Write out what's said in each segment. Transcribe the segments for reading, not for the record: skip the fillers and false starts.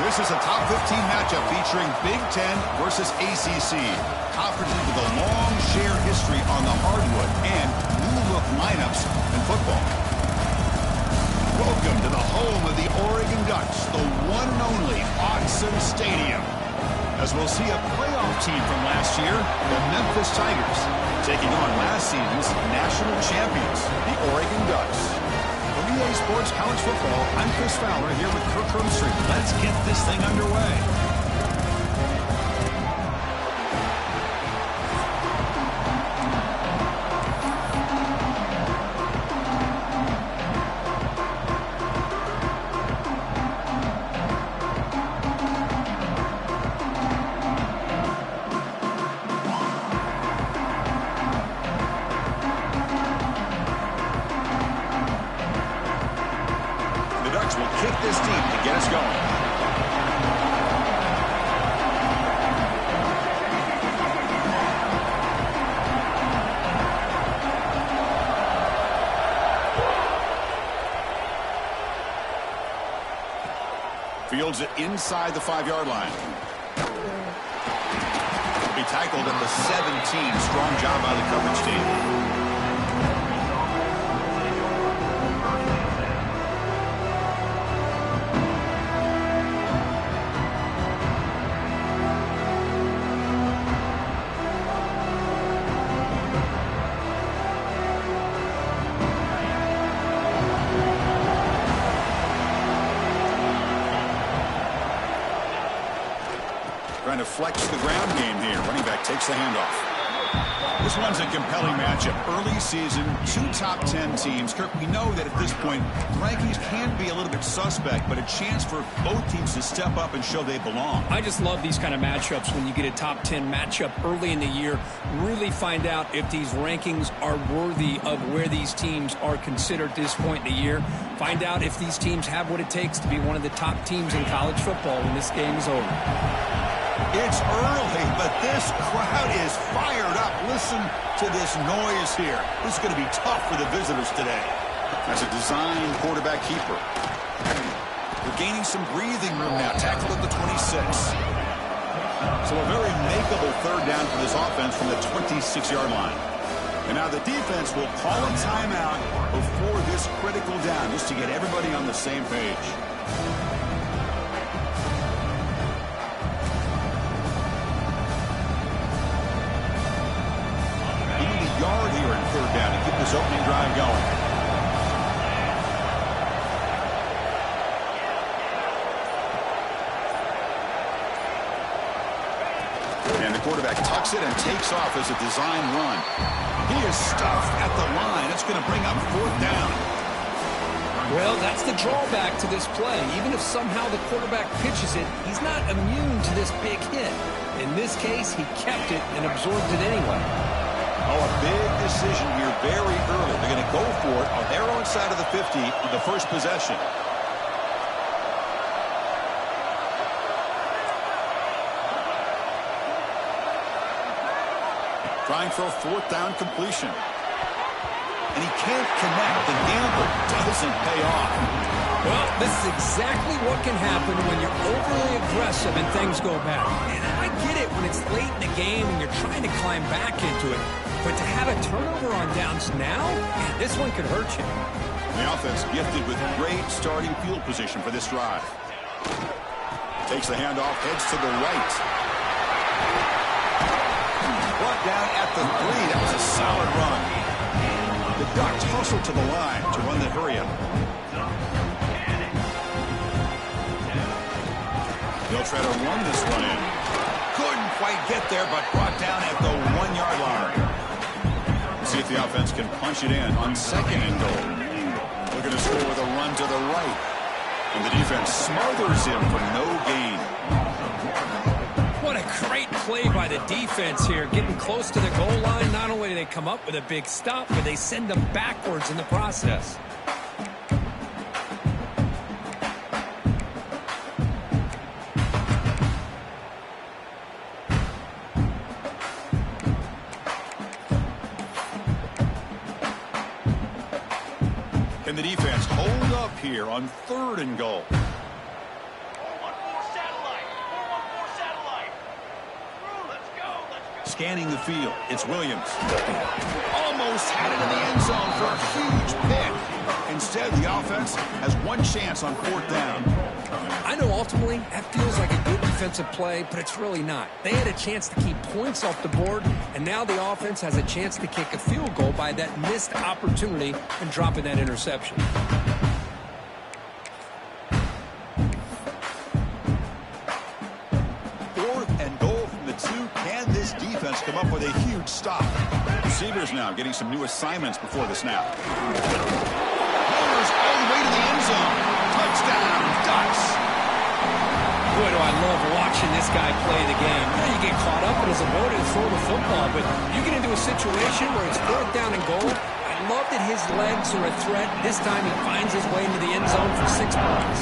This is a top 15 matchup featuring Big Ten versus ACC. Conferences with a long shared history on the hardwood and new-look lineups in football. Welcome to the home of the Oregon Ducks, the one and only Autzen Stadium. As we'll see a playoff team from last year, the Memphis Tigers, taking on last season's national champions, the Oregon Ducks. From EA Sports College Football, I'm Chris Fowler here with Kirk Herbstreit. Let's get this thing underway. Kick this deep to get us going. Fields it inside the 5-yard line. Will be tackled at the 17. Strong job by the coverage team. Trying to flex the ground game here. Running back takes the handoff. This one's a compelling matchup. Early season, 2 top 10 teams. Kirk, we know that at this point, rankings can be a little bit suspect, but a chance for both teams to step up and show they belong. I just love these kind of matchups when you get a top 10 matchup early in the year. Really find out if these rankings are worthy of where these teams are considered at this point in the year. Find out if these teams have what it takes to be one of the top teams in college football when this game is over. It's early, but this crowd is fired up. Listen to this noise here. This is going to be tough for the visitors today. That's a design quarterback keeper. They're gaining some breathing room now. Tackled at the 26. So a very makeable third down for this offense from the 26-yard line. And now the defense will call a timeout before this critical down just to get everybody on the same page. Yard here in third down to keep this opening drive going. And the quarterback tucks it and takes off as a design run. He is stuffed at the line. It's going to bring up 4th down. Well, that's the drawback to this play. Even if somehow the quarterback pitches it, he's not immune to this big hit. In this case, he kept it and absorbed it anyway. Oh, a big decision here very early. They're going to go for it on their own side of the 50 with the first possession. Trying for a 4th down completion. And he can't connect. The gamble doesn't pay off. Well, this is exactly what can happen when you're overly aggressive and things go bad. And I get it when it's late in the game and you're trying to climb back into it. But to have a turnover on downs now, man, this one could hurt you. The offense gifted with great starting field position for this drive. Takes the handoff, heads to the right. Brought down at the 3. That was a solid run. The Ducks hustle to the line to run the hurry-up. They'll try to run this one in. Couldn't quite get there, but brought down at the 1-yard line. See if the offense can punch it in on 2nd and goal. Looking to score with a run to the right. And the defense smothers him for no gain. What a great play by the defense here. Getting close to the goal line. Not only do they come up with a big stop, but they send them backwards in the process. Can the defense hold up here on 3rd and goal? scanning the field. It's Williams. Almost had it in the end zone for a huge pick. Instead, the offense has one chance on 4th down. I know ultimately that feels like a good defensive play, but it's really not. They had a chance to keep points off the board, and now the offense has a chance to kick a field goal by that missed opportunity and dropping that interception. 4th and goal from the 2. Can this defense come up with a huge stop? Receivers now getting some new assignments before the snap. All the way to the end zone. Touchdown, Ducks. Boy, do I love watching this guy play the game. You know, you get caught up in his ability to throw the football, but you get into a situation where it's 4th down and goal. I love that his legs are a threat. This time he finds his way into the end zone for 6 points.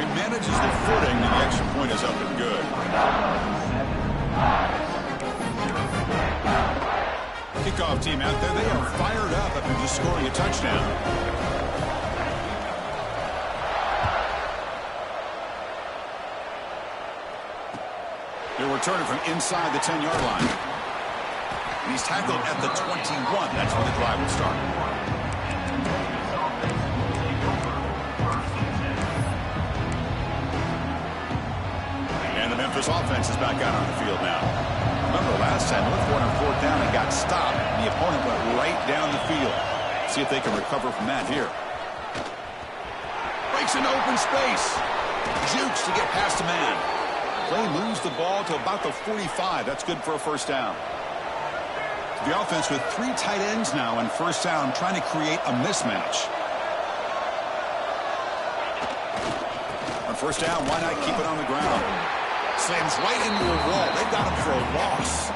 He manages the footing, and the extra point is up and good. Kickoff team out there, they are fired up after just scoring a touchdown. They're returning from inside the 10-yard line. And he's tackled at the 21. That's where the drive will start. And the Memphis offense is back out on the field now. Remember last time, look for it on 4th down and got stopped. The opponent went right down the field. See if they can recover from that here. Breaks into open space. Jukes to get past a man. Play moves the ball to about the 45. That's good for a 1st down. The offense with 3 tight ends now on 1st down, trying to create a mismatch. On 1st down, why not keep it on the ground? Slams right into a wall. They got him for a loss.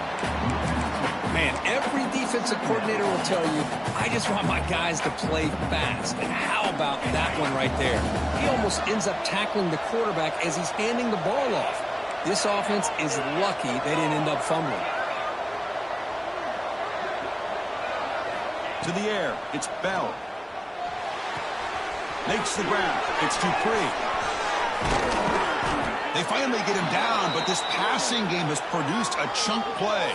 Man, every defensive coordinator will tell you, I just want my guys to play fast. And how about that one right there? He almost ends up tackling the quarterback as he's handing the ball off. This offense is lucky they didn't end up fumbling. To the air, it's Bell. Makes the grab. It's Dupree. They finally get him down, but this passing game has produced a chunk play.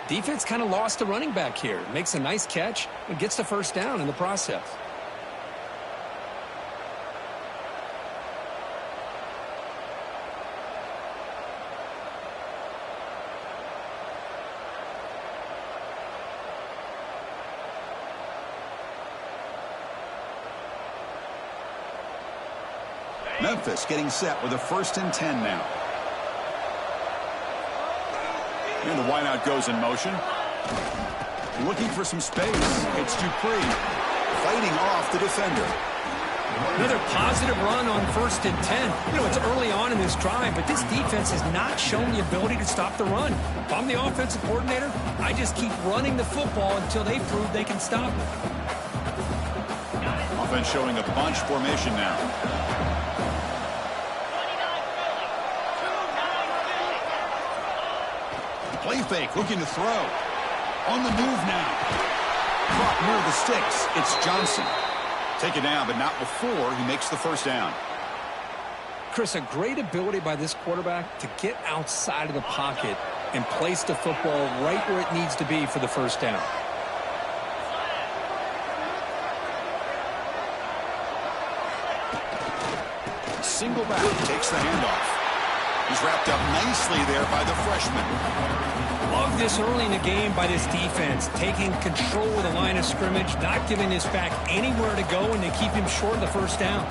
Defense kind of lost the running back here. Makes a nice catch and gets the 1st down in the process. Memphis getting set with a 1st and 10 now. And the wideout goes in motion. Looking for some space. It's Dupree fighting off the defender. Another positive run on 1st and 10. You know, it's early on in this drive, but this defense has not shown the ability to stop the run. If I'm the offensive coordinator, I just keep running the football until they prove they can stop it. Offense showing a bunch formation now. Play fake, looking to throw. On the move now. Caught near the sticks. It's Johnson. Take it down, but not before he makes the 1st down. Chris, a great ability by this quarterback to get outside of the pocket and place the football right where it needs to be for the 1st down. Single back, takes the handoff. He's wrapped up nicely there by the freshman. Love this early in the game by this defense, taking control of the line of scrimmage, not giving this back anywhere to go, and they keep him short of the 1st down.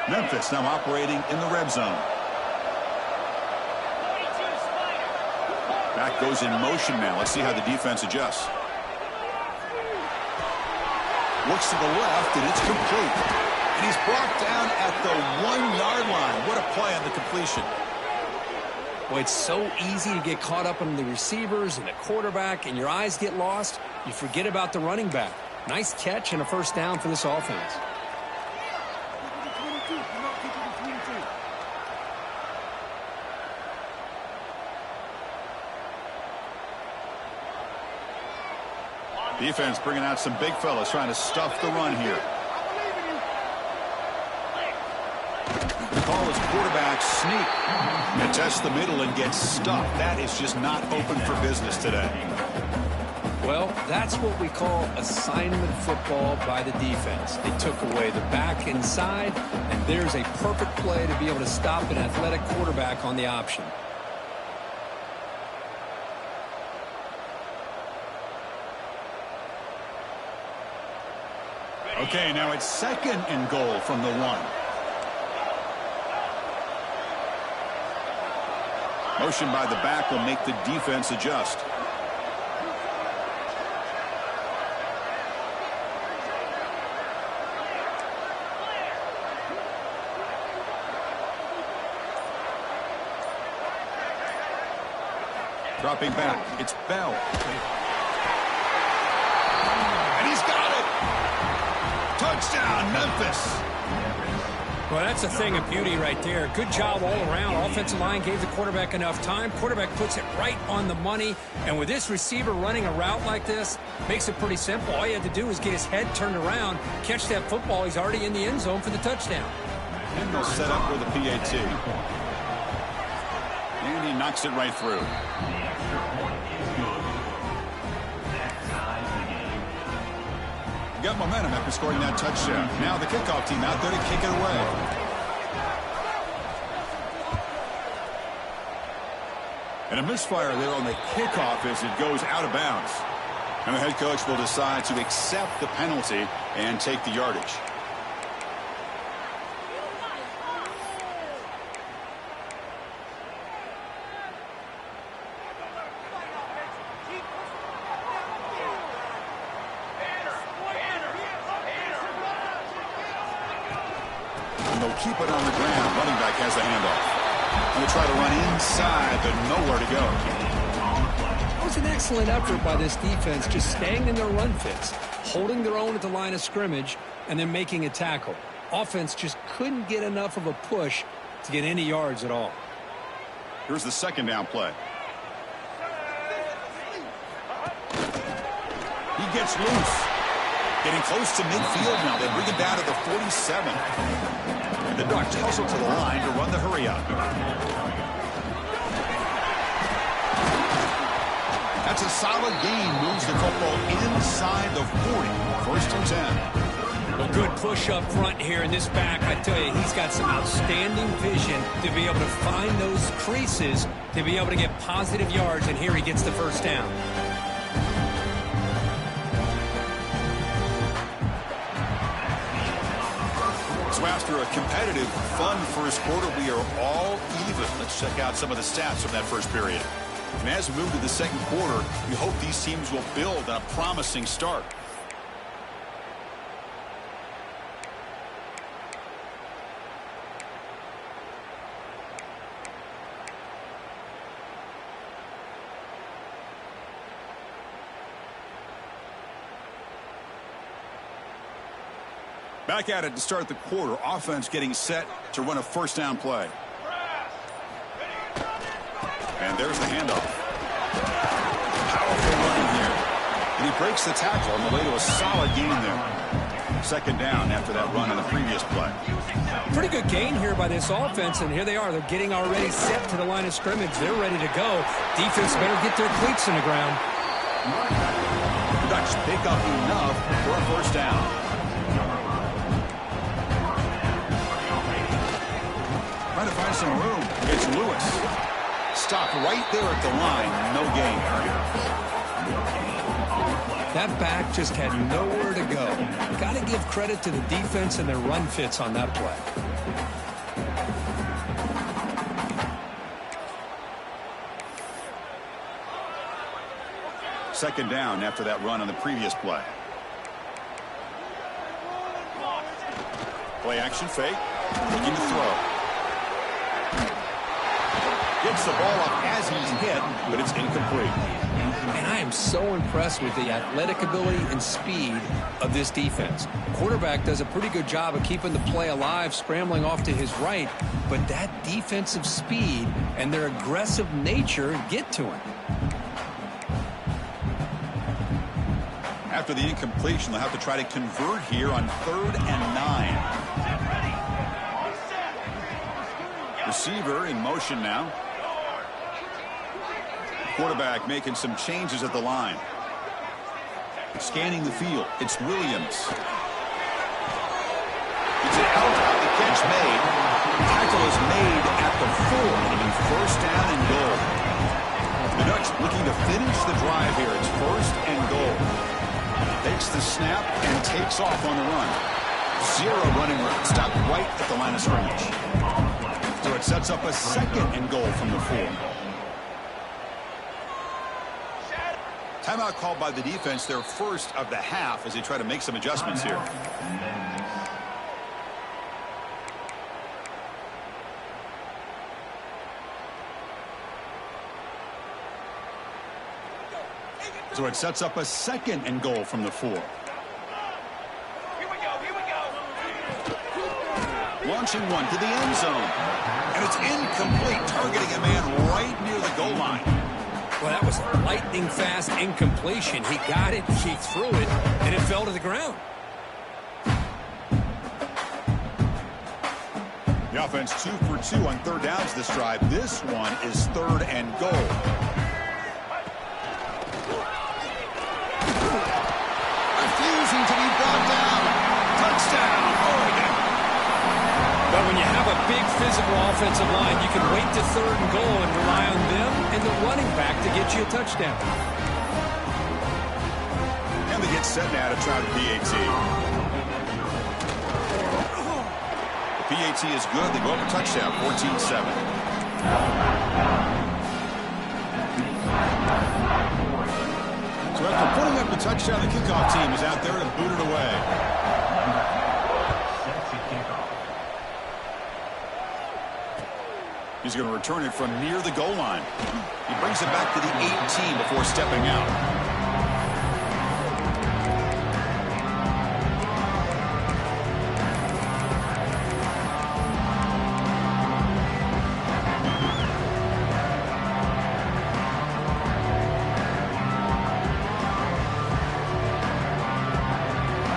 Memphis now operating in the red zone. Back goes in motion now. Let's see how the defense adjusts. Looks to the left, and it's complete. And he's brought down at the 1-yard line. What a play on the completion. Boy, it's so easy to get caught up on the receivers and the quarterback, and your eyes get lost. You forget about the running back. Nice catch and a 1st down for this offense. Defense bringing out some big fellas trying to stuff the run here. The call is quarterback sneak. And test the middle and get stuffed. That is just not open for business today. Well, that's what we call assignment football by the defense. They took away the back inside, and there's a perfect play to be able to stop an athletic quarterback on the option. Okay, now it's 2nd and goal from the 1. Motion by the back will make the defense adjust. Dropping back, it's Bell. And he's got it! Touchdown, Memphis! Well, that's a thing of beauty right there. Good job all around. Offensive line gave the quarterback enough time. Quarterback puts it right on the money. And with this receiver running a route like this, makes it pretty simple. All you had to do is get his head turned around, catch that football. He's already in the end zone for the touchdown. And they'll set up with a PAT. And he knocks it right through. Got momentum after scoring that touchdown. Now the kickoff team out there to kick it away. And a misfire there on the kickoff as it goes out of bounds. And the head coach will decide to accept the penalty and take the yardage. Keep it on the ground. Running back has the handoff. And they try to run inside, but nowhere to go. It was an excellent effort by this defense, just staying in their run fits, holding their own at the line of scrimmage, and then making a tackle. Offense just couldn't get enough of a push to get any yards at all. Here's the 2nd down play. He gets loose. Getting close to midfield now. They bring it down to the 47. The Ducks hustle to the line to run the hurry up. That's a solid gain. Moves the football inside the 40. 1st and 10. A good push up front here in this back. I tell you, he's got some outstanding vision to be able to find those creases, to be able to get positive yards, and here he gets the 1st down. So after a competitive, fun first quarter, we are all even. Let's check out some of the stats from that first period. And as we move to the 2nd quarter, we hope these teams will build on a promising start. Back at it to start the quarter. Offense getting set to run a 1st down play. And there's the handoff. Powerful running here. And he breaks the tackle on the way to a solid gain there. 2nd down after that run on the previous play. Pretty good gain here by this offense, and here they are. They're getting already set to the line of scrimmage. They're ready to go. Defense better get their cleats in the ground. The Ducks pick up enough for a 1st down. Trying to find some room. It's Lewis. Stopped right there at the line. No gain. That back just had nowhere to go. Got to give credit to the defense and their run fits on that play. Second down after that run on the previous play. Play action fake. Looking to throw. Gets the ball up as he's hit, but it's incomplete. And I am so impressed with the athletic ability and speed of this defense. Quarterback does a pretty good job of keeping the play alive, scrambling off to his right, but that defensive speed and their aggressive nature get to him. After the incompletion, they'll have to try to convert here on 3rd and 9. Receiver in motion now. Quarterback making some changes at the line. Scanning the field. It's Williams. It's out. The catch made. Tackle is made at the 4. It'll be 1st down and goal. The Ducks looking to finish the drive here. It's 1st and goal. Takes the snap and takes off on the run. 0 running room. Stopped right at the line of scrimmage. So it sets up a 2nd and goal from the 4. Timeout called by the defense, their first of the half, as they try to make some adjustments here. So it sets up a 2nd and goal from the 4. Launching one to the end zone. And it's incomplete, targeting a man right near the goal line. Well, that was lightning fast incompletion. He got it, he threw it, and it fell to the ground. The offense 2 for 2 on 3rd downs this drive. This one is 3rd and goal. Refusing to be brought down. Touchdown, Oregon. But when you have a big physical offensive line, you can wait to 3rd and goal and rely on them and the running back to get you a touchdown. And they get set now to try the PAT. The PAT is good. They go up a touchdown, 14-7. So after putting up the touchdown, the kickoff team is out there to boot it away. He's going to return it from near the goal line. He brings it back to the 18 before stepping out.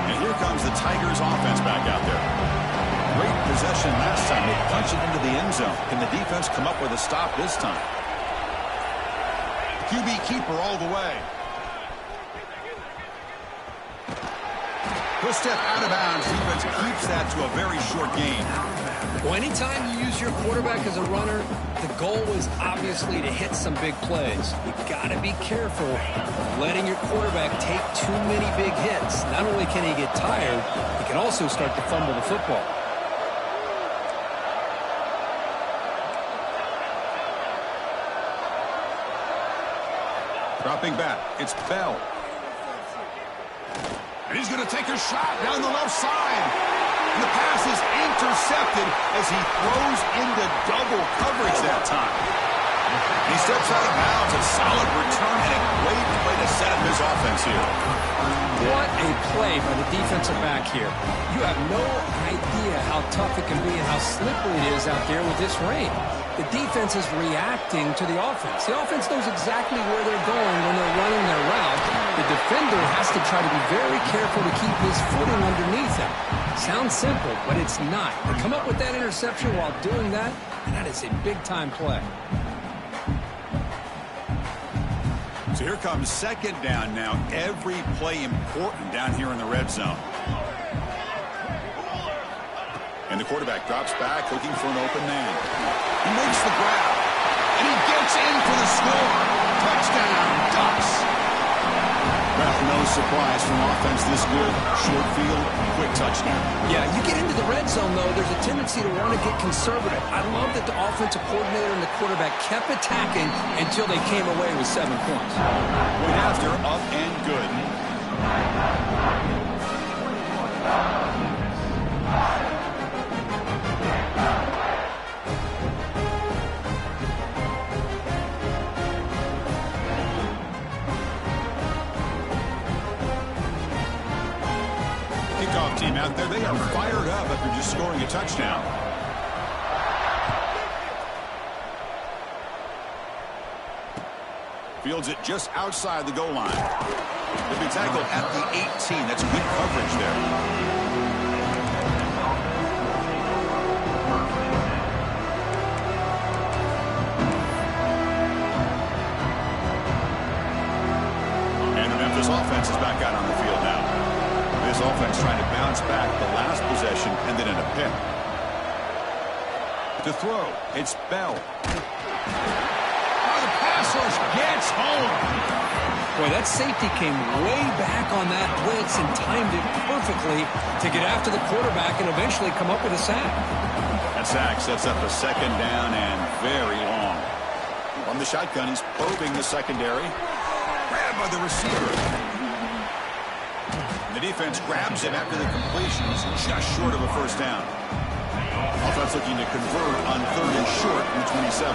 And here comes the Tigers offense back out there. Great possession last time. They punch it into the end zone. Can the defense come up with a stop this time? QB keeper all the way. He'll step out of bounds. Defense keeps that to a very short gain. Well, anytime you use your quarterback as a runner, the goal is obviously to hit some big plays. You got to be careful of letting your quarterback take too many big hits. Not only can he get tired, he can also start to fumble the football. Dropping back, it's Bell. And he's going to take a shot down the left side. And the pass is intercepted as he throws into double coverage that time. And he steps out of bounds. A solid return and a great play to set up his offense here. What a play by the defensive back here. You have no idea how tough it can be and how slippery it is out there with this rain. The defense is reacting to the offense. The offense knows exactly where they're going when they're running their route. The defender has to try to be very careful to keep his footing underneath him. Sounds simple, but it's not. To come up with that interception while doing that, and that is a big-time play. So here comes 2nd down now. Every play important down here in the red zone. And the quarterback drops back, looking for an open man. He makes the grab, and he gets in for the score. Touchdown, Ducks. Well, no surprise from offense this good. Short field, quick touchdown. Yeah, you get into the red zone, though, there's a tendency to want to get conservative. I love that the offensive coordinator and the quarterback kept attacking until they came away with 7 points. Point after, up and good. Kickoff team out there, they are fired up after just scoring a touchdown. Fields it just outside the goal line. They'll be tackled at the 18. That's good coverage there. And the Memphis offense is back out on the field now. This offense trying to bounce back the last possession and then in a pick. To throw, it's Bell. Oh, the pass rush gets home. Boy, that safety came way back on that blitz and timed it perfectly to get after the quarterback and eventually come up with a sack. That sack sets up a second down and very long. On the shotgun, he's probing the secondary. Grabbed by the receiver. The defense grabs him after the completion. He's just short of a first down. Offense looking to convert on 3rd and short from 27.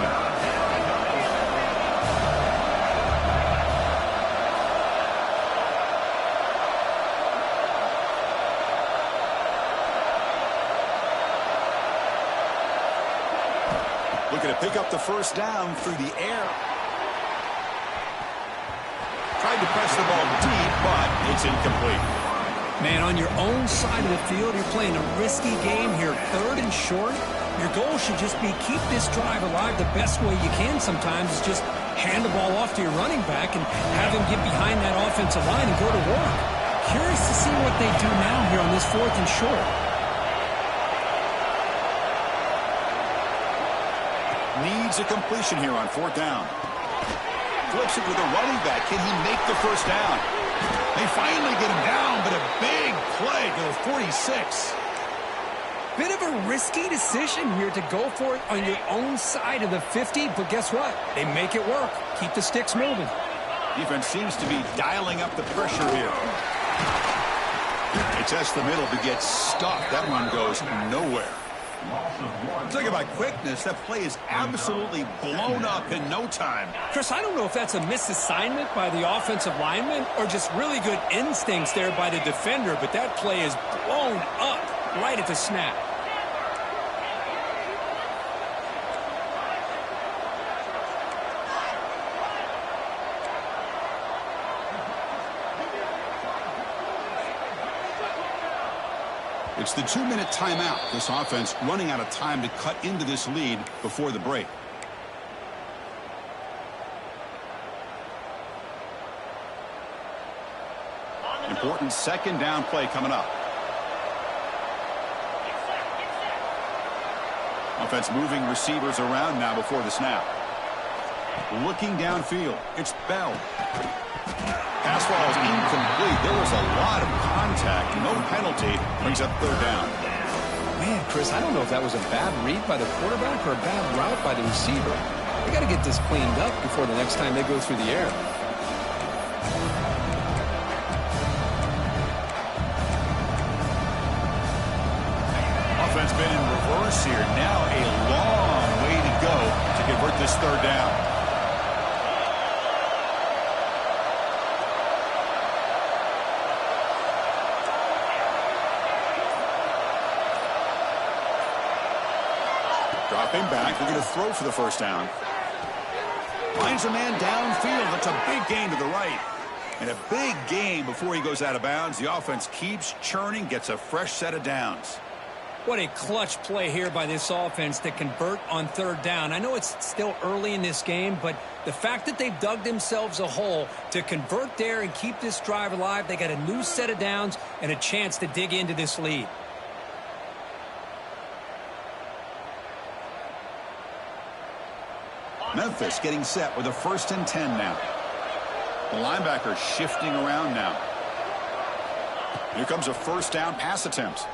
Looking to pick up the first down through the air. Tried to press the ball deep, but it's incomplete. Man, on your own side of the field, you're playing a risky game here. 3rd and short. Your goal should just be keep this drive alive the best way you can sometimes is just hand the ball off to your running back and have him get behind that offensive line and go to work. Curious to see what they do now here on this 4th and short. Needs a completion here on 4th down. Flips it with a running back. Can he make the first down? They finally get him down, but a big play to the 46. Bit of a risky decision here to go for it on your own side of the 50, but guess what? They make it work. Keep the sticks moving. Defense seems to be dialing up the pressure here. They test the middle to get stuffed. That one goes nowhere. Talk about quickness. That play is absolutely blown up in no time. Chris, I don't know if that's a misassignment by the offensive lineman or just really good instincts there by the defender, but that play is blown up right at the snap. It's the 2-minute timeout. This offense running out of time to cut into this lead before the break. Important 2nd down play coming up. Offense moving receivers around now before the snap. Looking downfield. It's Bell. Pass ball is incomplete. There was a lot of contact. No penalty. Brings up 3rd down. Man, Chris, I don't know if that was a bad read by the quarterback or a bad route by the receiver. They got to get this cleaned up before the next time they go through the air. Offense been in reverse here. Now a long way to go to convert this 3rd down. Dropping back. They're going to throw for the first down. Finds a man downfield. That's a big gain to the right. And a big gain before he goes out of bounds. The offense keeps churning, gets a fresh set of downs. What a clutch play here by this offense to convert on 3rd down. I know it's still early in this game, but the fact that they've dug themselves a hole to convert there and keep this drive alive, they got a new set of downs and a chance to dig into this lead. Memphis getting set with a 1st and 10 now. The linebacker shifting around now. Here comes a 1st down pass attempt.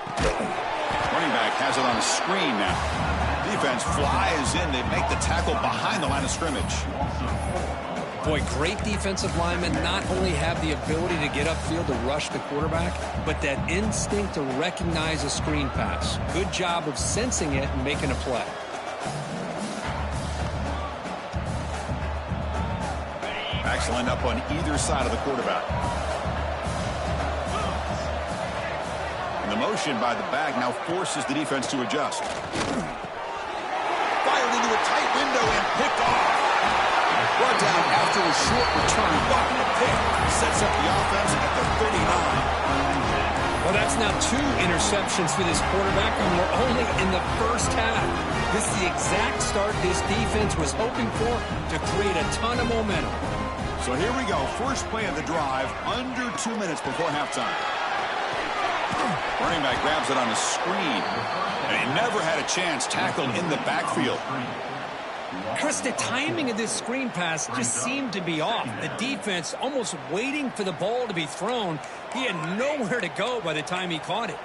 Running back has it on a screen now. Defense flies in. They make the tackle behind the line of scrimmage. Boy, great defensive linemen not only have the ability to get upfield to rush the quarterback, but that instinct to recognize a screen pass. Good job of sensing it and making a play. Backs lined up on either side of the quarterback. And the motion by the back now forces the defense to adjust. Fired into a tight window and picked off. Brought down after a short return, but the pick sets up the offense at the 39. Well, that's now 2 interceptions for this quarterback, and we're only in the first half. This is the exact start this defense was hoping for to create a ton of momentum. So here we go. First play of the drive, under 2 minutes before halftime. Running back grabs it on a screen, and he never had a chance tackled in the backfield. Chris, the timing of this screen pass just seemed to be off. The defense almost waiting for the ball to be thrown. He had nowhere to go by the time he caught it.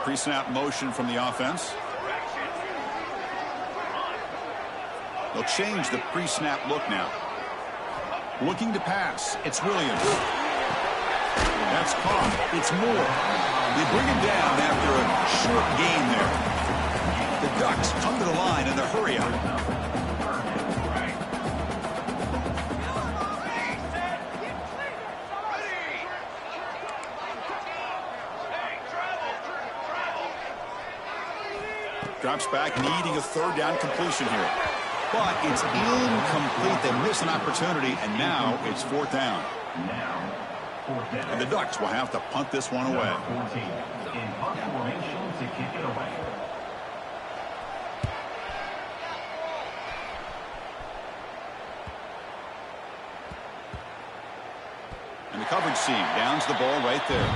Pre-snap motion from the offense. They'll change the pre-snap look now. Looking to pass. It's Williams. That's caught. It's Moore. They bring him down after a short gain there. The Ducks come to the line in the hurry up. Drops back, needing a third down completion here. But it's incomplete. They miss an opportunity, and now it's 4th down. And the Ducks will have to punt this one away. And the coverage team downs the ball right there.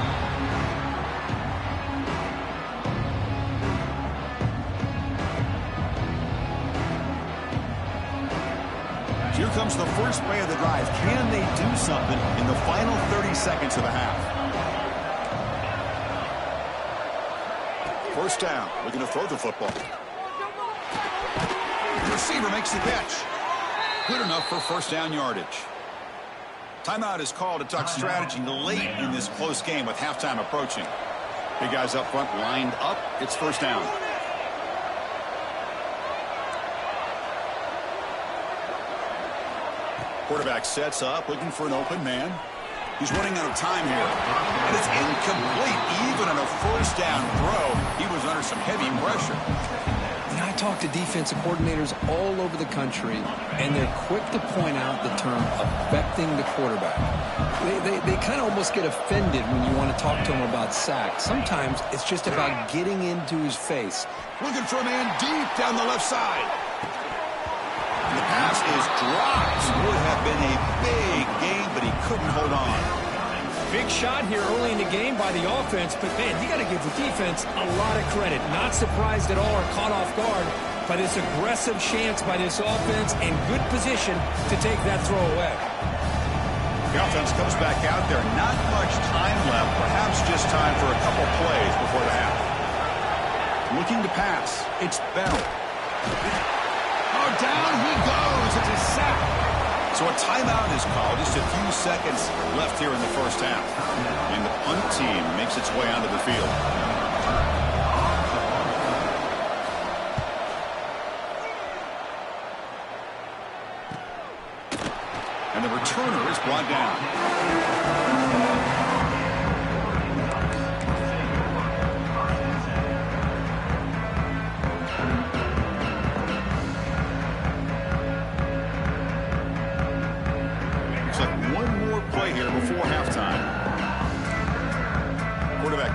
Here comes the first play of the drive. Can they do something in the final 30 seconds of the half? First down. Looking to throw the football. The receiver makes the catch. Good enough for first down yardage. Timeout is called. A Duck strategy late in this close game with halftime approaching. Big guys up front lined up. It's first down. Quarterback sets up, looking for an open man. He's running out of time here. And it's incomplete. Even on a first down throw, he was under some heavy pressure. And I talk to defensive coordinators all over the country, and they're quick to point out the term affecting the quarterback. They kind of almost get offended when you want to talk to them about sacks. Sometimes it's just about getting into his face. Looking for a man deep down the left side. The pass is dropped. Would have been a big gain, but he couldn't hold on. Big shot here early in the game by the offense, but man, you got to give the defense a lot of credit. Not surprised at all or caught off guard by this aggressive chance by this offense and good position to take that throw away. The offense comes back out there. Not much time left. Perhaps just time for a couple plays before the half. Looking to pass. It's Bell. Down he goes. It's a sack. So a timeout is called. Just a few seconds left here in the first half. And the punt team makes its way onto the field. And the returner is brought down.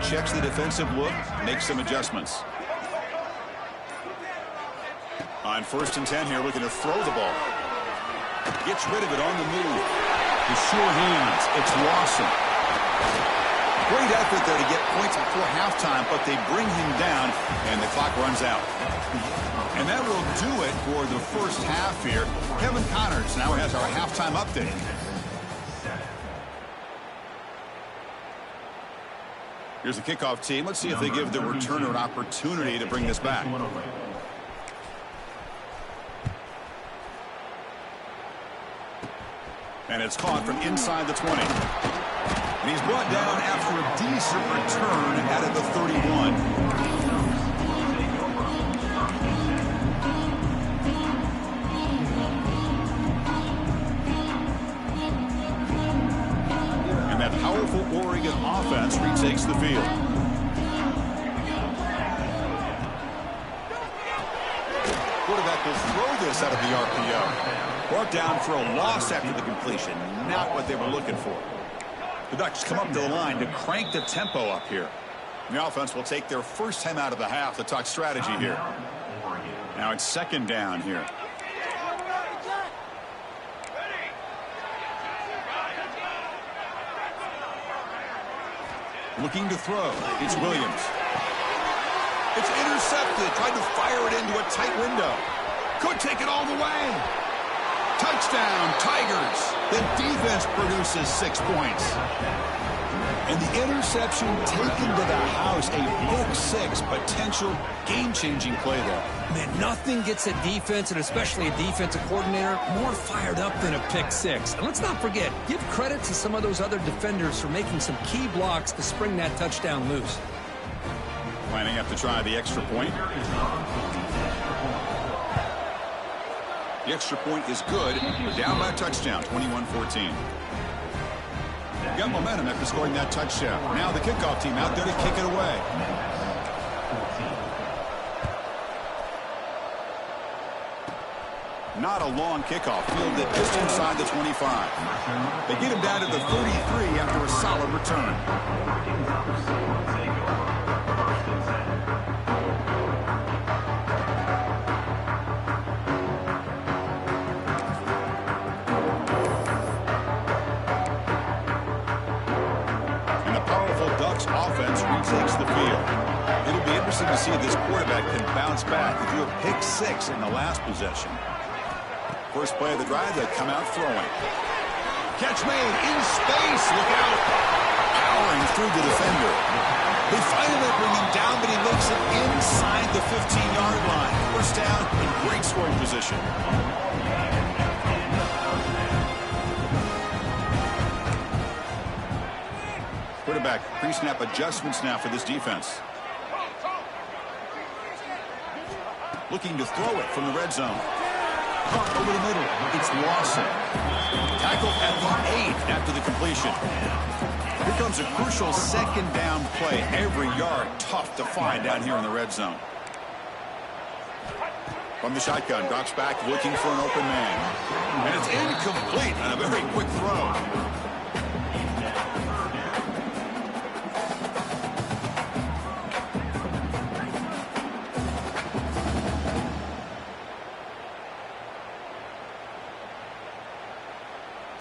Checks the defensive look, makes some adjustments. On 1st and 10 here, looking to throw the ball. Gets rid of it on the move. The sure hands. It's Lawson. Great effort there to get points before halftime, but they bring him down, and the clock runs out. And that will do it for the first half here. Kevin Connors now has our halftime update. Here's the kickoff team. Let's see if they give the returner an opportunity to bring this back. And it's caught from inside the 20. And he's brought down after a decent return out of the 31. That powerful Oregon offense retakes the field. quarterback will throw this out of the RPO. Brought down for a loss after the completion. Not what they were looking for. The Ducks come up to the line to crank the tempo up here. The offense will take their first time out of the half to talk strategy here. Now it's second down here. Looking to throw. It's Williams. It's intercepted. Tried to fire it into a tight window. Could take it all the way. Touchdown, Tigers. The defense produces 6 points. And the interception taken to the house. A pick six. Potential game-changing play there. Man, nothing gets a defense, and especially a defensive coordinator, more fired up than a pick six. And let's not forget, give credit to some of those other defenders for making some key blocks to spring that touchdown loose. Lining up to try the extra point. The extra point is good. We're down by a touchdown, 21-14. Got momentum after scoring that touchdown. Now the kickoff team out there to kick it away. Not a long kickoff, fielded just inside the 25. They get him down to the 33 after a solid return. And the powerful Ducks offense retakes the field. It'll be interesting to see if this quarterback can bounce back. If you have pick six in the last possession. First play of the drive, they come out throwing. Catch made in space. Look out. Powering through the defender. They finally bring him down, but he makes it inside the 15-yard line. First down in great scoring position. Quarterback pre-snap adjustments now for this defense. Looking to throw it from the red zone. Over the middle, it's Lawson. Tackled at the 8 after the completion. Here comes a crucial second down play. Every yard tough to find down here in the red zone. From the shotgun, drops back looking for an open man. And it's incomplete on a very quick throw.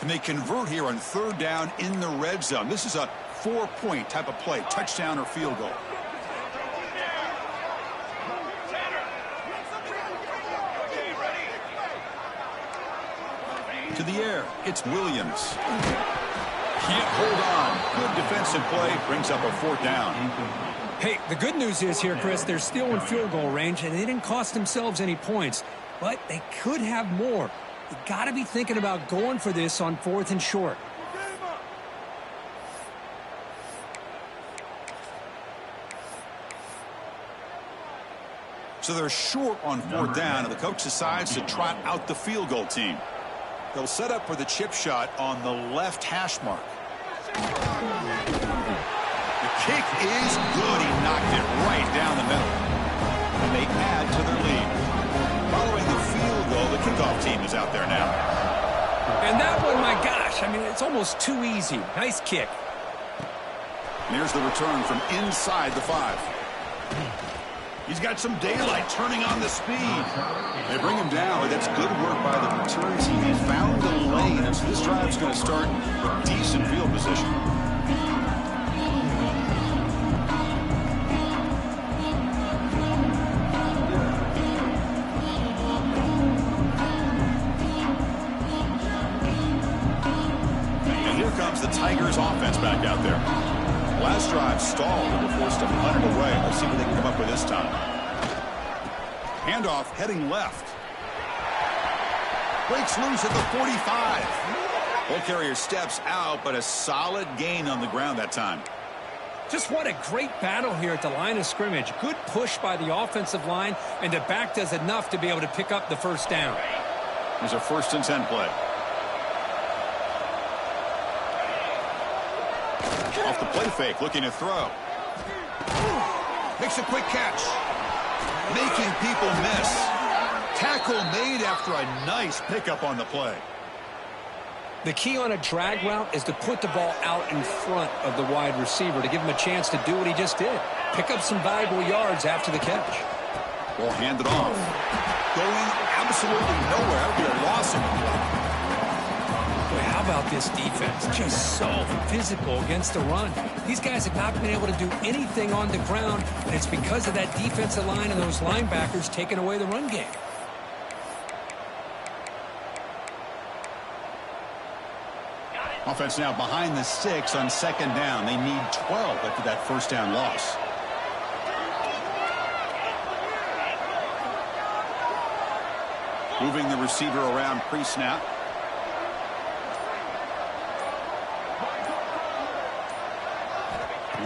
And they convert here on third down in the red zone. This is a 4-point type of play, touchdown or field goal. To the air, it's Williams. Can't hold on. Good defensive play, brings up a fourth down. Hey, the good news is here, Chris, they're still in field goal range, and they didn't cost themselves any points. But they could have more. You got to be thinking about going for this on 4th and short. So they're short on 4th down, and the coach decides to trot out the field goal team. They'll set up for the chip shot on the left hash mark. The kick is good. He knocked it right down the middle. And they add to their lead. Following the field goal, the kickoff team is out there now. And that one, my gosh, I mean, it's almost too easy. Nice kick. And here's the return from inside the 5. He's got some daylight turning on the speed. They bring him down, but that's good work by the return team. He found the lane, and so this drive's going to start with decent field position. The Tigers offense back out there. Last drive stalled and were forced to punt it away. Let's see what they can come up with this time. Handoff heading left. Breaks loose at the 45. Ball carrier steps out, but a solid gain on the ground that time. Just what a great battle here at the line of scrimmage. Good push by the offensive line, and the back does enough to be able to pick up the first down. There's a 1st and 10 play. Off the play fake, looking to throw. Makes a quick catch. Making people miss. Tackle made after a nice pickup on the play. The key on a drag route is to put the ball out in front of the wide receiver to give him a chance to do what he just did. Pick up some valuable yards after the catch. Ball handed off. Going absolutely nowhere. That would be a loss in the play. Boy, how about this defense? Just so physical against the run. These guys have not been able to do anything on the ground, and it's because of that defensive line and those linebackers taking away the run game. Offense now behind the 6 on second down. They need 12 after that first down loss. Moving the receiver around pre-snap.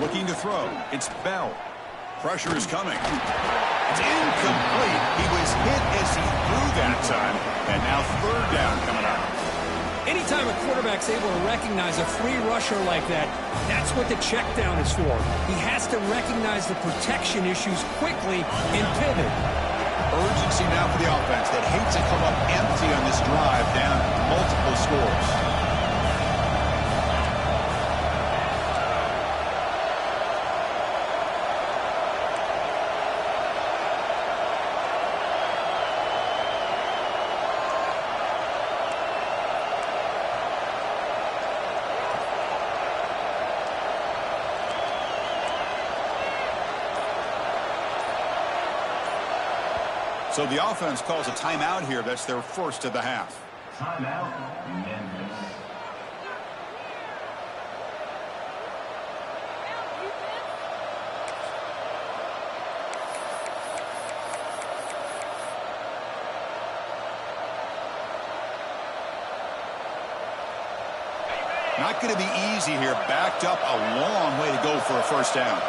Looking to throw. It's Bell. Pressure is coming. It's incomplete. He was hit as he threw that time. And now third down coming up. Anytime a quarterback's able to recognize a free rusher like that, that's what the check down is for. He has to recognize the protection issues quickly and pivot. Urgency now for the offense that hates to come up empty on this drive, down multiple scores. So the offense calls a timeout here. That's their first of the half. Timeout, Memphis. Not going to be easy here. Backed up a long way to go for a first down.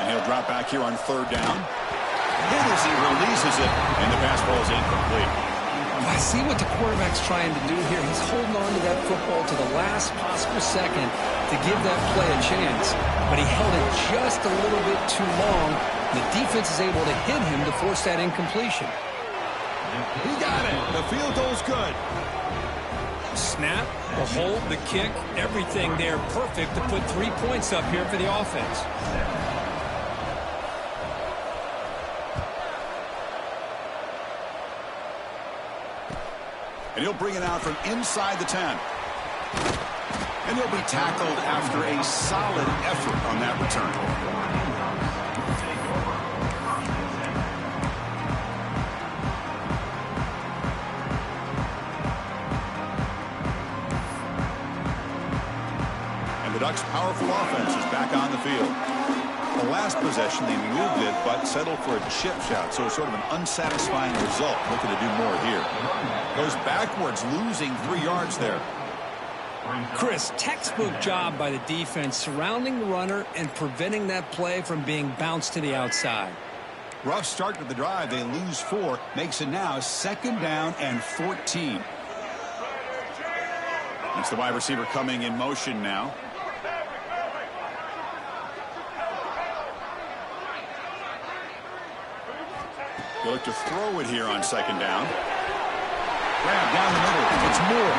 He'll drop back here on third down. Hit as he releases it, and the pass ball is incomplete. I see what the quarterback's trying to do here. He's holding on to that football to the last possible second to give that play a chance. But he held it just a little bit too long. The defense is able to hit him to force that incompletion. He got it. The field goal's good. Snap, the hold, the kick, everything there perfect to put 3 points up here for the offense. And he'll bring it out from inside the 10. And he'll be tackled after a solid effort on that return. And the Ducks' powerful offense is back on the field. The last possession, they moved it, but settled for a chip shot, so it's sort of an unsatisfying result. Looking to do more here. Goes backwards, losing 3 yards there. Chris, textbook job by the defense, surrounding the runner and preventing that play from being bounced to the outside. Rough start to the drive. They lose 4. Makes it now second down and 14. It's the wide receiver coming in motion now. They look to throw it here on second down. Grab down the middle. It's Moore.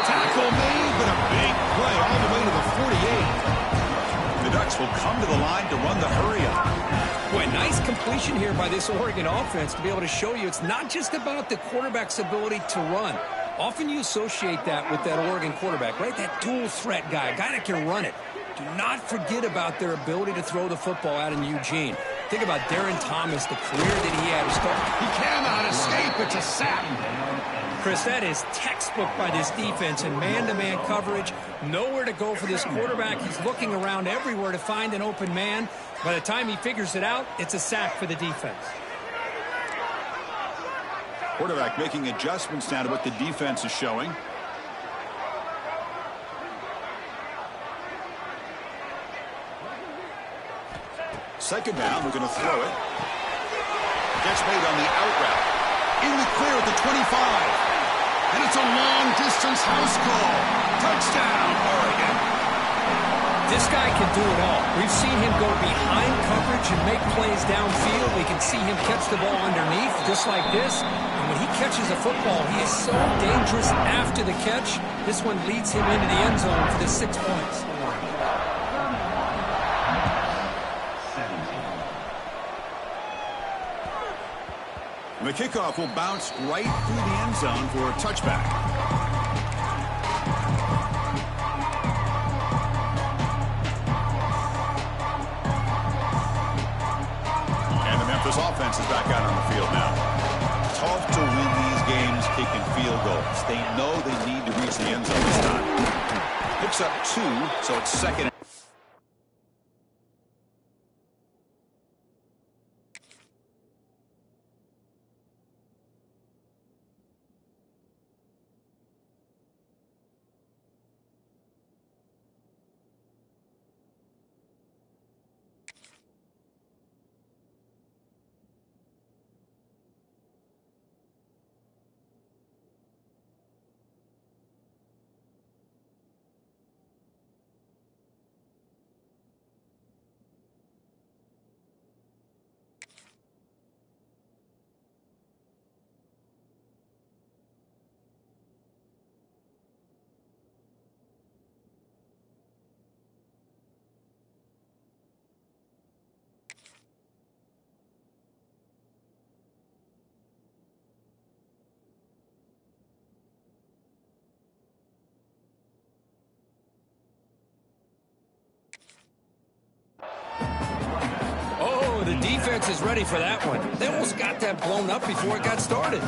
Tackle made, but a big play all the way to the 48. The Ducks will come to the line to run the hurry-up. Boy, nice completion here by this Oregon offense to be able to show you it's not just about the quarterback's ability to run. Often you associate that with that Oregon quarterback, right? That dual threat guy, a guy that can run it. Do not forget about their ability to throw the football out in Eugene. Think about Darren Thomas, the career that he had to start. He cannot escape. It's a sack. Chris, that is textbook by this defense in man-to-man coverage. Nowhere to go for this quarterback. He's looking around everywhere to find an open man. By the time he figures it out, it's a sack for the defense. Quarterback making adjustments now to what the defense is showing. Second down, we're going to throw it. Gets made on the out route. In the clear at the 25. And it's a long-distance house call. Touchdown, Oregon. This guy can do it all. We've seen him go behind coverage and make plays downfield. We can see him catch the ball underneath just like this. And when he catches a football, he is so dangerous after the catch. This one leads him into the end zone for the 6 points. The kickoff will bounce right through the end zone for a touchback. And the Memphis offense is back out on the field now. Tough to win these games kicking field goals. They know they need to reach the end zone this time. Picks up 2, so it's second. The defense is ready for that one. They almost got that blown up before it got started.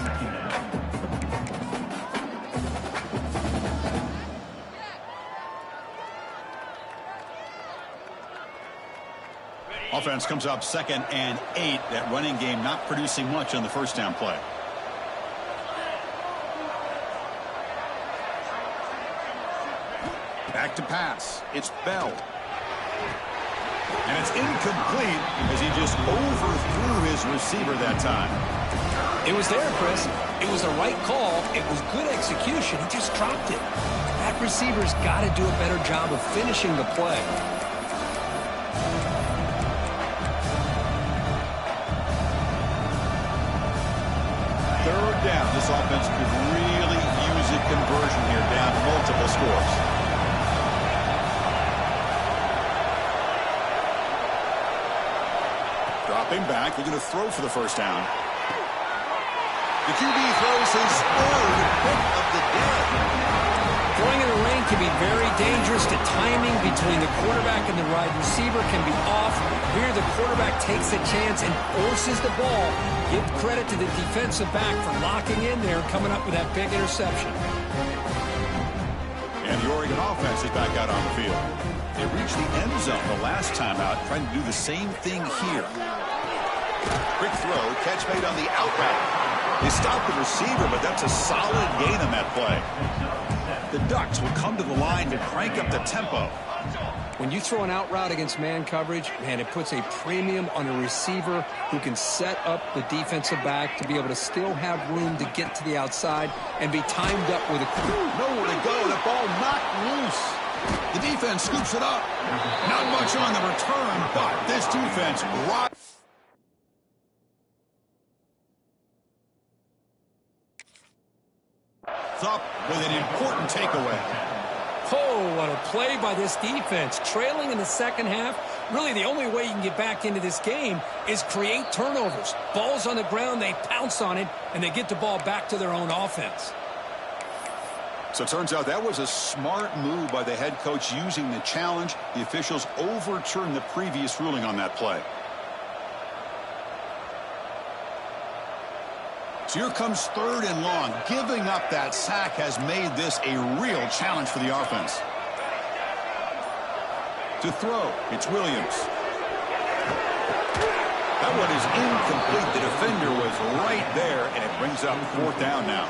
Offense comes up 2nd and 8. That running game not producing much on the first down play. Back to pass. It's Bell. And it's incomplete as he just overthrew his receiver that time. It was there, Chris. It was the right call. It was good execution. He just dropped it. That receiver's got to do a better job of finishing the play. Third down. This offense could really use a conversion here, down multiple scores. Dropping back, they're going to throw for the first down. The QB throws his 3rd pick of the day. Throwing in the rain can be very dangerous. The timing between the quarterback and the wide receiver can be off. Here, the quarterback takes a chance and forces the ball. Give credit to the defensive back for locking in there, coming up with that big interception. And the Oregon offense is back out on the field. They reached the end zone the last time out, trying to do the same thing here. Quick throw, catch made on the out route. They stopped the receiver, but that's a solid gain on that play. The Ducks will come to the line to crank up the tempo. When you throw an out route against man coverage, man, it puts a premium on a receiver who can set up the defensive back to be able to still have room to get to the outside and be timed up with a nowhere to go. The ball knocked loose. The defense scoops it up. Not much on the return, but this defense up with an important takeaway. Oh, what a play by this defense. Trailing in the second half, really the only way you can get back into this game is create turnovers. Ball's on the ground, they pounce on it, and they get the ball back to their own offense. So it turns out that was a smart move by the head coach using the challenge. The officials overturned the previous ruling on that play. So here comes 3rd and long. Giving up that sack has made this a real challenge for the offense. To throw, it's Williams. That one is incomplete. The defender was right there, and it brings up 4th down now.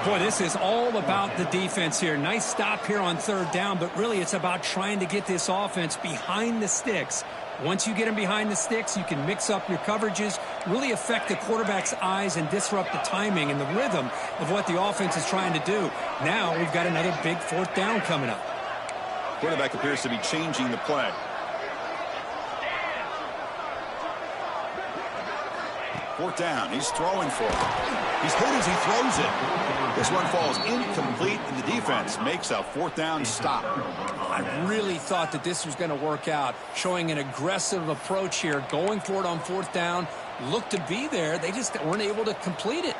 Boy, this is all about the defense here. Nice stop here on 3rd down, but really it's about trying to get this offense behind the sticks. Once you get them behind the sticks, you can mix up your coverages, really affect the quarterback's eyes and disrupt the timing and the rhythm of what the offense is trying to do. Now we've got another big 4th down coming up. Quarterback appears to be changing the play. Fourth down. He's throwing for it. He's hit as he throws it. This one falls incomplete, and the defense makes a fourth down stop. I really thought that this was going to work out, showing an aggressive approach here, going for it on fourth down. Looked to be there. They just weren't able to complete it.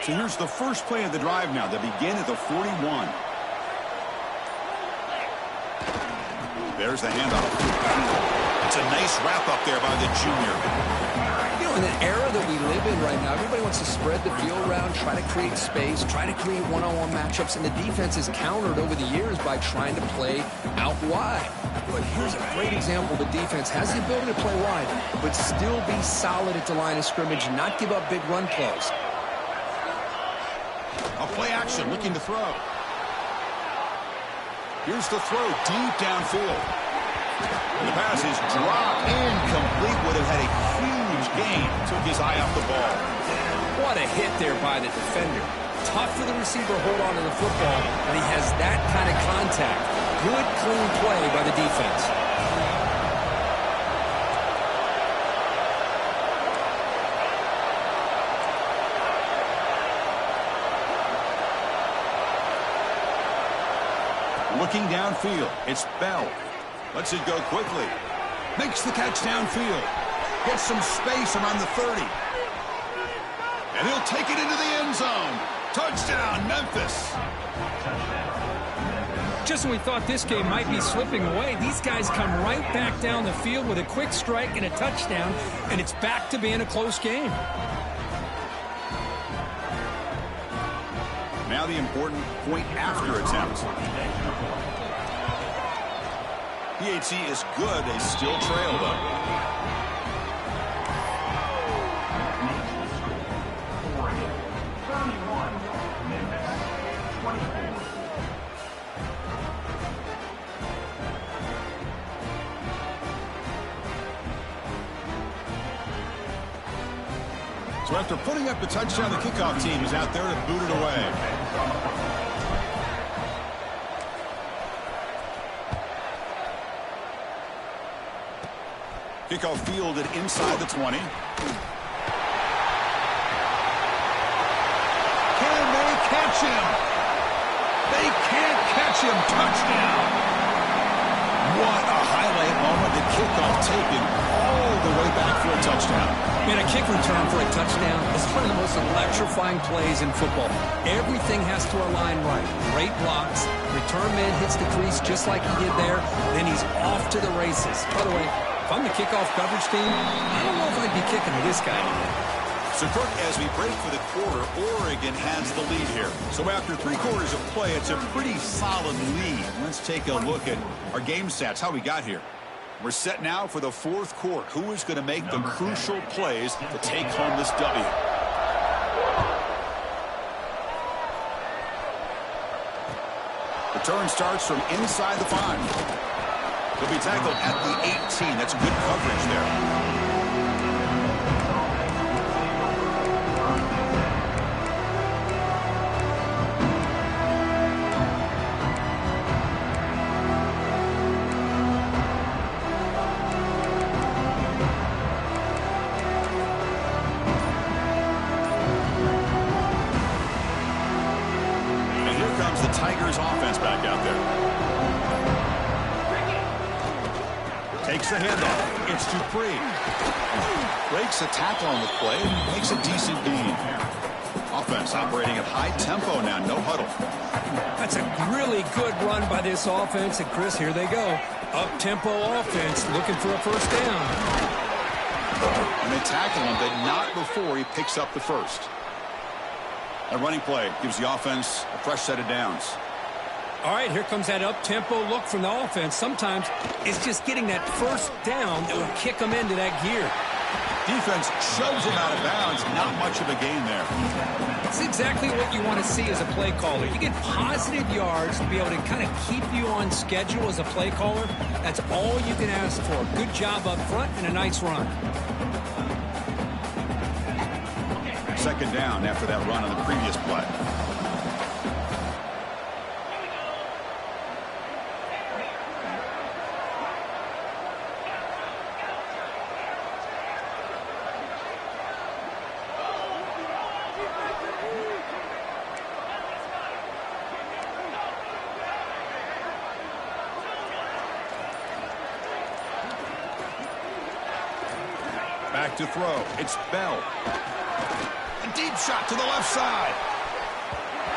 So here's the first play of the drive now. They begin at the 41. There's the handoff. It's a nice wrap up there by the junior. You know, in the era that we live in right now, everybody wants to spread the field around, try to create space, try to create one-on-one matchups, and the defense is countered over the years by trying to play out wide. But here's a great example. The defense has the ability to play wide, but still be solid at the line of scrimmage, not give up big run plays. A play action, looking to throw. Here's the throw deep downfield. And the pass is dropped incomplete. Would have had a huge gain. Took his eye off the ball. What a hit there by the defender. Tough for the receiver to hold on to the football, but he has that kind of contact. Good, clean play by the defense. Looking downfield, it's Bell. Lets it go quickly. Makes the catch downfield. Gets some space around the 30. And he'll take it into the end zone. Touchdown, Memphis. Just when we thought this game might be slipping away, these guys come right back down the field with a quick strike and a touchdown, and it's back to being a close game. Now the important point after attempt. PHC is good. They still trail, though. So after putting up the touchdown, the kickoff team is out there to boot it away. Kickoff fielded inside the 20. Can they catch him? They can't catch him. Touchdown. What a highlight moment. The kickoff taken all the way back for a touchdown. And a kick return for a touchdown is one of the most electrifying plays in football. Everything has to align right. Great blocks. Return man hits the crease just like he did there. Then he's off to the races. By the way, if I'm the kickoff coverage team, I don't know if I'd be kicking to this guy anymore. So, Kirk, as we break for the quarter, Oregon has the lead here. So after 3 quarters of play, it's a pretty solid lead. Let's take a look at our game stats, how we got here. We're set now for the 4th quarter. Who is going to make the crucial plays to take home this W? Return starts from inside the 5. He'll be tackled at the 18. That's good coverage there. Tigers offense back out there. Takes the handoff. It's Dupree. Breaks a tackle on the play. Makes a decent gain. Offense operating at high tempo now. No huddle. That's a really good run by this offense. And, Chris, here they go. Up-tempo offense looking for a first down. And they tackle him, but not before he picks up the first. A running play gives the offense a fresh set of downs. All right, here comes that up-tempo look from the offense. Sometimes it's just getting that first down that will kick them into that gear. Defense shoves him out of bounds. Not much of a gain there. That's exactly what you want to see as a play caller. You get positive yards to be able to kind of keep you on schedule as a play caller. That's all you can ask for. Good job up front and a nice run. second down after that run on the previous play. Back to throw. It's Bell. A deep shot to the left side.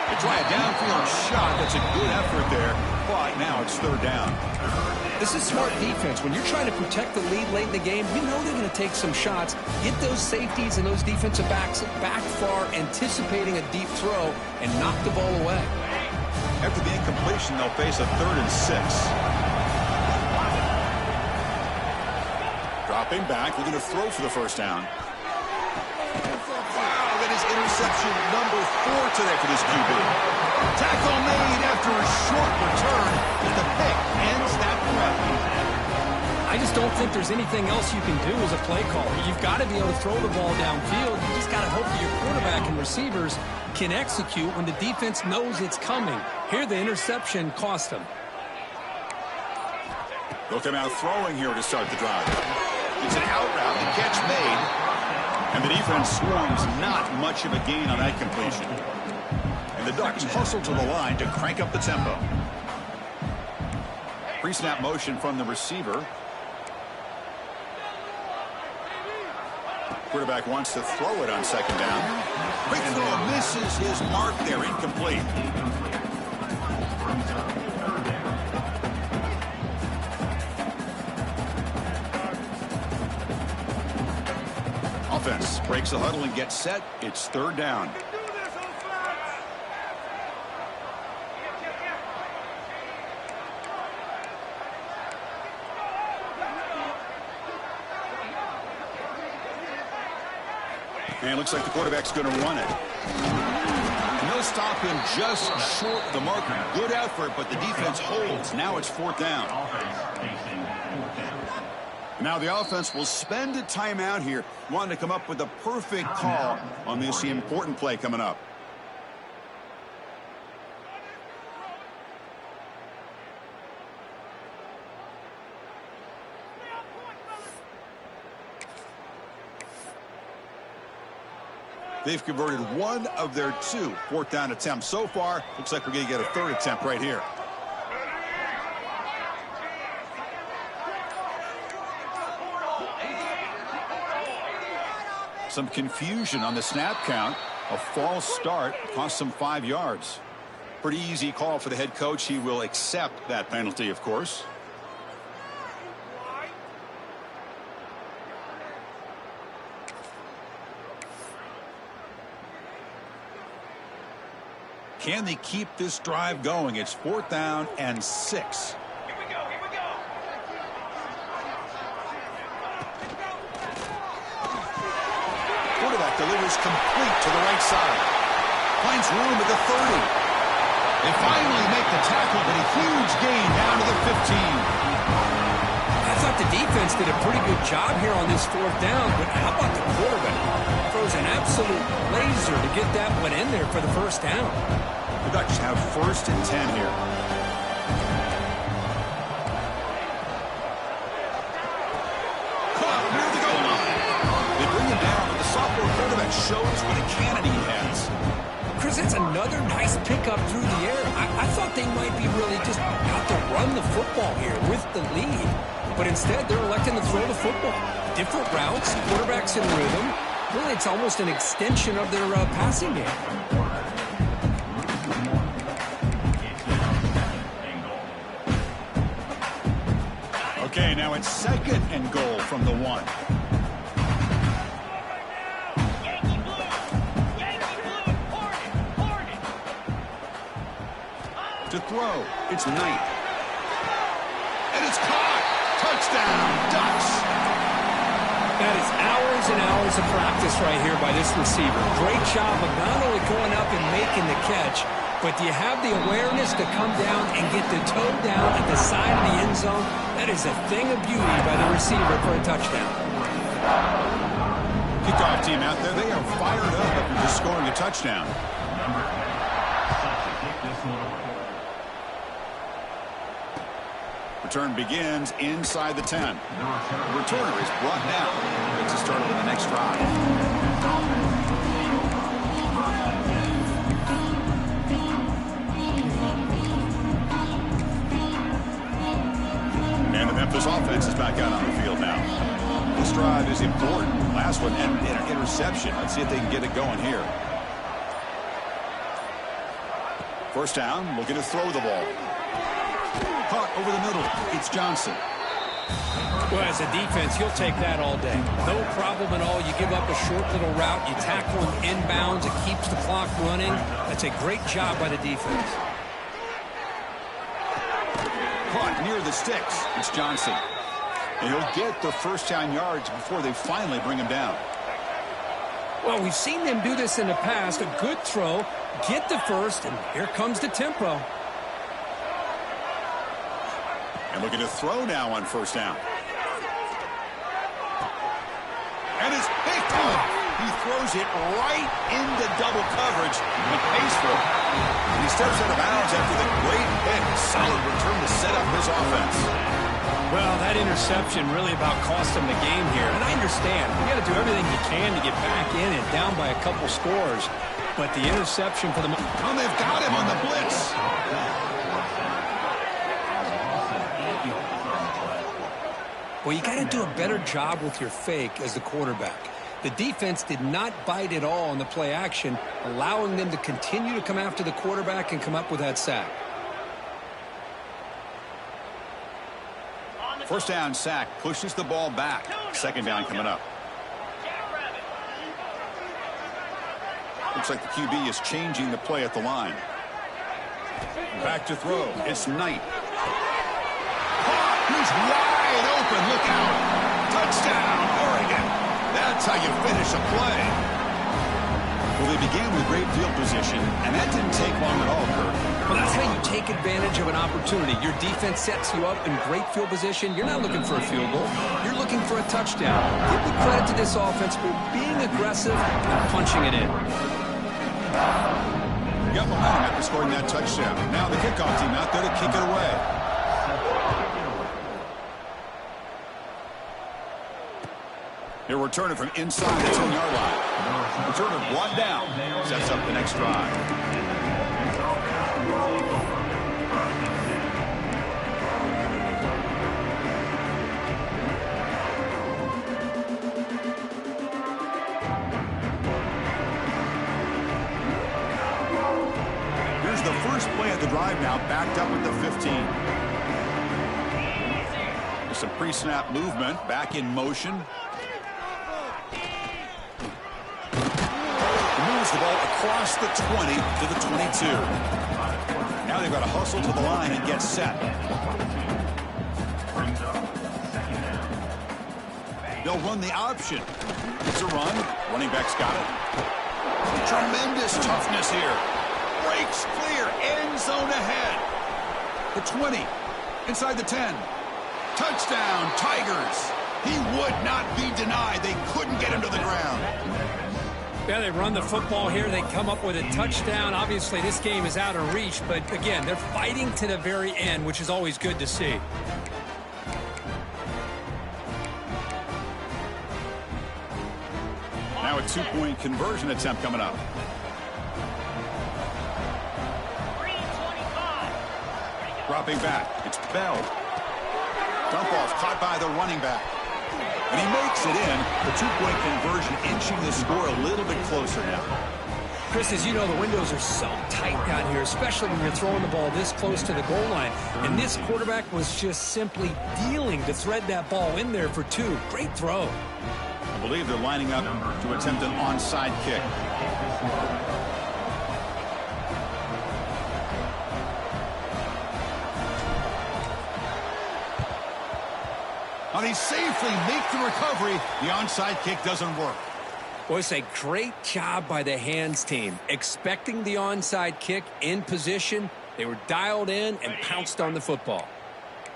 They try a downfield shot. That's a good effort there. But now it's third down. This is smart defense. When you're trying to protect the lead late in the game, you know they're going to take some shots. Get those safeties and those defensive backs back far, anticipating a deep throw, and knock the ball away. After the incompletion, they'll face a 3rd and 6. Dropping back, looking to throw for the first down. Wow, that is interception number 4 today for this QB. Tackle made after a short return, and the pick ends that threat. I just don't think there's anything else you can do as a play caller. You've got to be able to throw the ball downfield. You just got to hope that your quarterback and receivers can execute when the defense knows it's coming. Here, the interception cost them. They'll come out throwing here to start the drive. It's an out route, the catch made, and the defense swarms not much of a gain on that completion. And the Ducks hustle to the line to crank up the tempo. Pre-snap motion from the receiver. Quarterback wants to throw it on second down. Quick throw misses his mark there, incomplete. Offense breaks the huddle and gets set. It's third down. And it looks like the quarterback's going to run it. And they'll stop him just short of the marker. Good effort, but the defense holds. Now it's fourth down. Now the offense will spend a timeout here, wanting to come up with a perfect call on this important play coming up. They've converted one of their 2 fourth down attempts so far. Looks like we're going to get a third attempt right here. Some confusion on the snap count. A false start cost them 5 yards. Pretty easy call for the head coach. He will accept that penalty, of course. Can they keep this drive going? It's fourth down and 6. Delivers complete to the right side. Finds room at the 30. They finally make the tackle, but a huge gain down to the 15. I thought the defense did a pretty good job here on this fourth down, but how about the quarterback? Throws an absolute laser to get that one in there for the first down. The Ducks have 1st and 10 here. Caught near the goal line. They bring him down, but the sophomore quarterback shows what a cannon he has. Chris, that's another nice pickup through the air. I thought they might be really just out to run the football here with the lead. But instead, they're electing to throw the football. Different routes, quarterbacks in rhythm. Really, it's almost an extension of their passing game. Okay, now it's 2nd and goal from the 1. To throw, it's Knight. And it's caught. Touchdown, Ducks. That is hours and hours of practice right here by this receiver. Great job of not only going up and making the catch, but do you have the awareness to come down and get the toe down at the side of the end zone? That is a thing of beauty by the receiver for a touchdown. Kickoff team out there, they are fired up after just scoring a touchdown. Return begins inside the 10. The returner is brought down. Gets us started on the next drive. And the Memphis offense is back out on the field now. This drive is important. Last one ended in an interception. Let's see if they can get it going here. First down, looking to throw the ball. Caught over the middle. It's Johnson. Well, as a defense, you'll take that all day. No problem at all. You give up a short little route. You tackle him inbounds. It keeps the clock running. That's a great job by the defense. Caught near the sticks. It's Johnson. And he'll get the first down yards before they finally bring him down. Well, we've seen them do this in the past. A good throw, get the first, and here comes the tempo. And looking to throw now on first down. And it's picked off. He throws it right into double coverage and pays for it. And he steps out of bounds after the great pick. Solid return to set up his offense. Well, that interception really about cost him the game here. And I understand. You got to do everything you can to get back in and down by a couple scores. But the interception for the... Oh, they've got him on the blitz. Well, you got to do a better job with your fake as the quarterback. The defense did not bite at all on the play action, allowing them to continue to come after the quarterback and come up with that sack. First down sack pushes the ball back. Second down coming up. Looks like the QB is changing the play at the line. Back to throw. It's Knight. He's wide open. Look out. Touchdown, Oregon. That's how you finish a play. Well, they began with great field position, and that didn't take long at all, Kirk. Well, that's how you take advantage of an opportunity. Your defense sets you up in great field position. You're not looking for a field goal. You're looking for a touchdown. Give the credit to this offense for being aggressive and punching it in. Got momentum after scoring that touchdown. Now the kickoff team out there to kick it away. He'll return it from inside the 10-yard line. Returner brought down. Sets up the next drive. Here's the first play of the drive now, backed up at the 15. There's some pre-snap movement, back in motion. Moves the ball across the 20 to the 22. Now they've got to hustle to the line and get set. They'll run the option. It's a run. Running back's got it. Tremendous toughness here. Breaks clear. End zone ahead. The 20. Inside the 10. Touchdown, Tigers. He would not be denied. They couldn't get him to the ground. Yeah, they run the football here. They come up with a touchdown. Obviously, this game is out of reach, but again, they're fighting to the very end, which is always good to see. Now a two-point conversion attempt coming up. Dropping back. It's Bell. Dump off caught by the running back. And he makes it in. The two-point conversion inching the score a little bit closer now. Chris, as you know, the windows are so tight down here, especially when you're throwing the ball this close to the goal line. And this quarterback was just simply dealing to thread that ball in there for two. Great throw. I believe they're lining up to attempt an onside kick. Now they safely make the recovery. The onside kick doesn't work. Well, it's a great job by the hands team. Expecting the onside kick in position. They were dialed in and pounced on the football.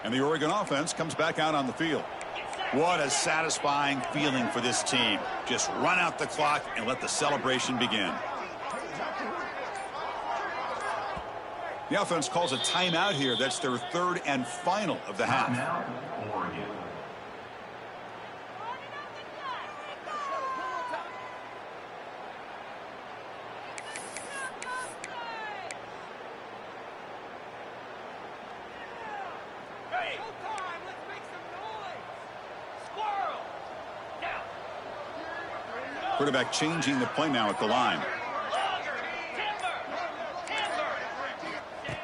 And the Oregon offense comes back out on the field. What a satisfying feeling for this team. Just run out the clock and let the celebration begin. The offense calls a timeout here. That's their third and final of the half. Now, Oregon. Quarterback changing the play now at the line.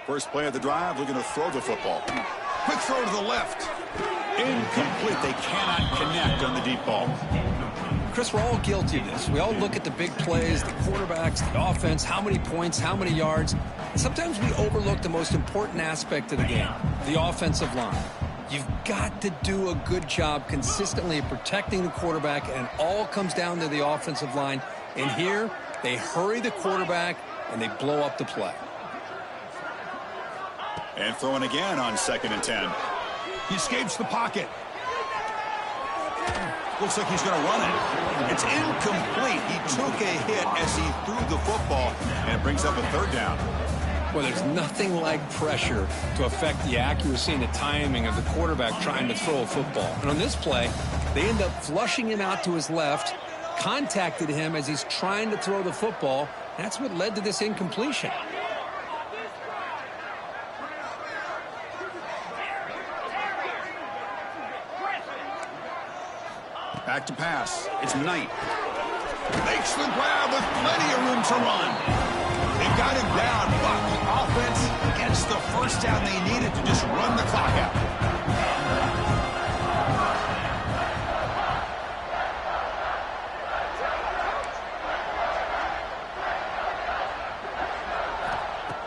First play of the drive, looking to throw the football. Quick throw to the left. Incomplete. They cannot connect on the deep ball. Chris, we're all guilty of this. We all look at the big plays, the quarterbacks, the offense, how many points, how many yards. And sometimes we overlook the most important aspect of the game, the offensive line. You've got to do a good job consistently of protecting the quarterback, and it all comes down to the offensive line. And here, they hurry the quarterback, and they blow up the play. And throwing again on 2nd and 10. He escapes the pocket. Looks like he's going to run it. It's incomplete. He took a hit as he threw the football, and it brings up a 3rd down. Well, there's nothing like pressure to affect the accuracy and the timing of the quarterback trying to throw a football. And on this play, they end up flushing him out to his left, contacted him as he's trying to throw the football. That's what led to this incompletion. Back to pass. It's Knight. Makes the grab with plenty of room to run. They got him down, but the offense gets the first down they needed to just run the clock out.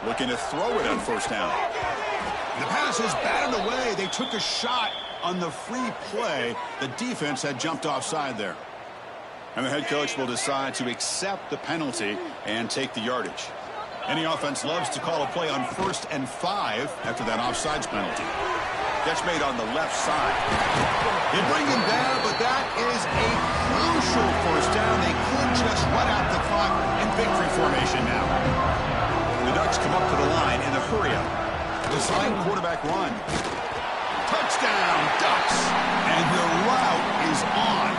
Looking to throw it on 1st down. The pass is batted away. They took a shot on the free play. The defense had jumped offside there. And the head coach will decide to accept the penalty and take the yardage. Any offense loves to call a play on 1st and 5 after that offsides penalty. That's made on the left side. They bring him down, but that is a crucial 1st down. They could just run out the clock in victory formation now. The Ducks come up to the line in a hurry-up. Design quarterback run. Touchdown, Ducks. And the route is on.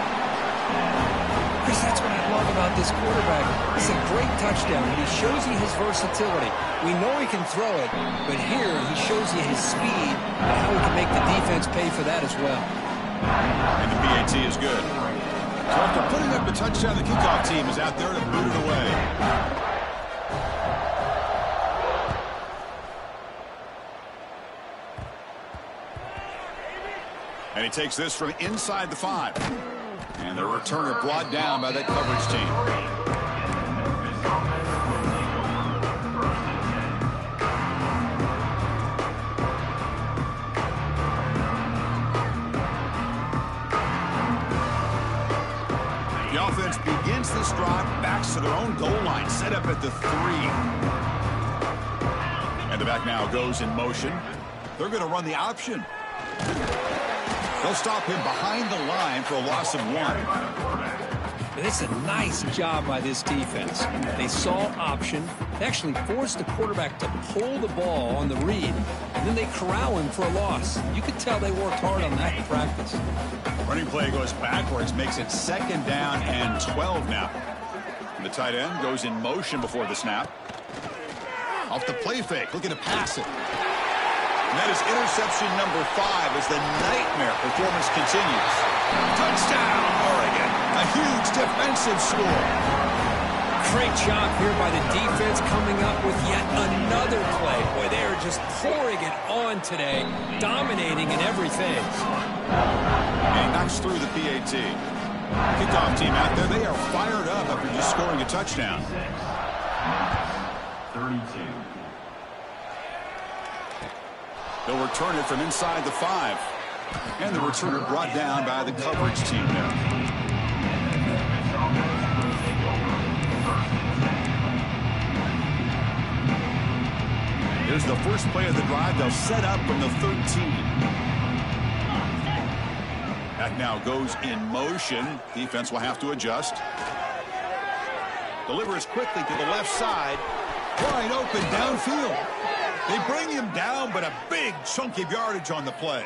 Chris, that's what I love about this quarterback. It's a great touchdown, and he shows you his versatility. We know he can throw it, but here he shows you his speed and how he can make the defense pay for that as well. And the PAT is good. So after putting up a touchdown, the kickoff team is out there to boot it away. And he takes this from inside the 5. And the returner brought down by that coverage team. The offense begins this drive, backs to their own goal line, set up at the 3. And the back now goes in motion. They're going to run the option. They'll stop him behind the line for a loss of 1. And it's a nice job by this defense. They saw option. They actually forced the quarterback to pull the ball on the read, and then they corral him for a loss. You could tell they worked hard on that in practice. Running play goes backwards, makes it 2nd down and 12 now. And the tight end goes in motion before the snap. Off the play fake, looking to pass it. And that is interception number 5 as the nightmare performance continues. Touchdown, Oregon. A huge defensive score. Great job here by the defense coming up with yet another play. Boy, they are just pouring it on today, dominating in every phase. And he knocks through the PAT. Kickoff team out there, they are fired up after just scoring a touchdown. 32. They'll return it from inside the 5. And the returner brought down by the coverage team there. Here's the first play of the drive. They'll set up from the 13. At Quarterback now goes in motion. Defense will have to adjust. Delivers quickly to the left side. Wide open downfield. They bring him down, but a big chunk of yardage on the play.